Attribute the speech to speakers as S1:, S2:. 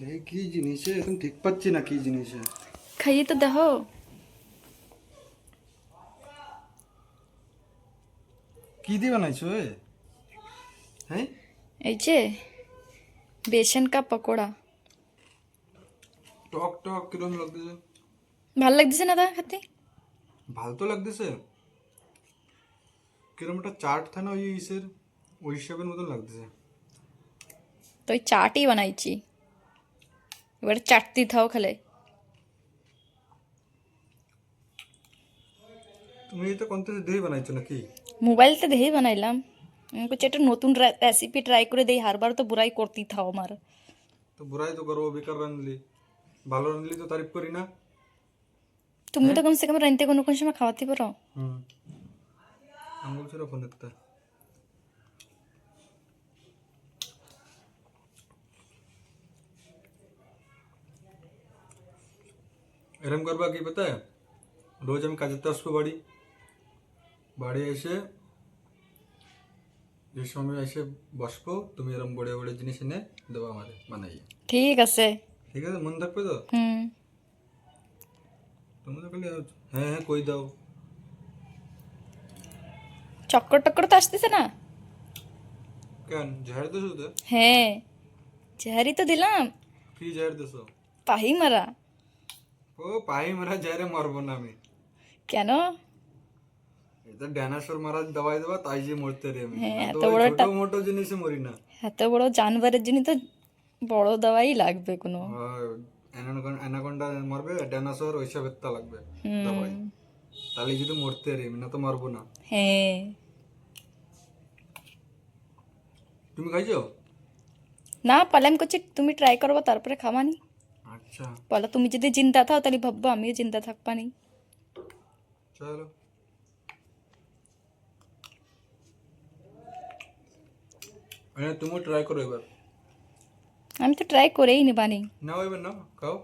S1: দেখি কি জিনিস এখন ঠিক পাচ্ছি না কি জিনিস।
S2: খাইয়ে তো দেখো।
S1: কি দিয়ে বানাইছো হ্যাঁ?
S2: এই যে বেসন কা পকোড়া।
S1: টক টক কিরম লাগতেছে?
S2: ভাল লাগতেছে না তা খেতে?
S1: ভালো তো লাগতেছে, কিরম একটা চাট থা না ওই ইসের, ওই হিসাবের মতন লাগতেছে।
S2: তো ওই চাটই বানাইছি, এবার চাটতি থাও খালে।
S1: তুমি এটা কোন থেকে দিয়ে বানাইছো নাকি?
S2: মোবাইলতে দেখেই বানাইলাম। আমি বলছি একটা নতুন রেসিপি ট্রাই করে দেই, হারবার তো বুড়াই করতেই থাও আমার।
S1: তো বুড়াই তো করবো, বেকার রাঁধলি, ভালো রাঁধলি তো তারিফ করি না।
S2: তুমি
S1: হ্যাঁ,
S2: তো কমসে কম রাইতে কোনো কোন সময় খাওয়াতে পারো।
S1: হুম, আঙ্গুল ছিল ফোনের তা। এরম করবা কি পতা है, রোজ আমি কাজেতে আসবো বাড়ি, বাড়ি এসে যে সময় এসে বসবো তুমি এরম বড়ে বড়ে জিনিস এনে দেবো আমাদের বানাইয়ে।
S2: ঠিক আছে।
S1: ঠিক আছে, মনে থাকবে তো?
S2: হুম।
S1: তুমি তো খালি হ্যাঁ হ্যাঁ কই দাও।
S2: চক্কর টক্কর তো আসতেছে না?
S1: কেন ঝাড় দেছো তো?
S2: হ্যাঁ, চেহারি তো দিলাম।
S1: কি ঝাড় দেছো?
S2: পাহি মারা।
S1: ও পাই মারা ঝাড়ে মারবো না আমি।
S2: কেন?
S1: এটা ডাইনোসর মারা দাবাই দেবা তাই যে মরতে রে আমি,
S2: হ্যাঁ,
S1: না তো
S2: এত
S1: ওই
S2: বড়
S1: ছোট
S2: একটা,
S1: মোটো জিনিসে মরি না।
S2: এত বড় জানোয়ারের জন্য তো বড় দাওয়াই লাগবে কোনো।
S1: অ্যানাকোন্ডা মারবে, ডাইনোসর ওইসব এত্তা লাগবে
S2: হুম।
S1: দাবাই, তাহলে যদি মরতে রে আমি, না তো মারবো না।
S2: হ্যাঁ।
S1: তুমি খাইছো?
S2: না, পহলে আমি করছি তুমি ট্রাই করবো তারপরে খাওয়ানি।
S1: আচ্ছা,
S2: পহলে তুমি যদি চিন্তা থাও তাহলে ভাববো আমিও চিন্তা থাকবানি।
S1: চলো, তুমিও ট্রাই করো এবার।
S2: আমি তো ট্রাই করেই নিবানি।
S1: নাও এবার নাও খাও।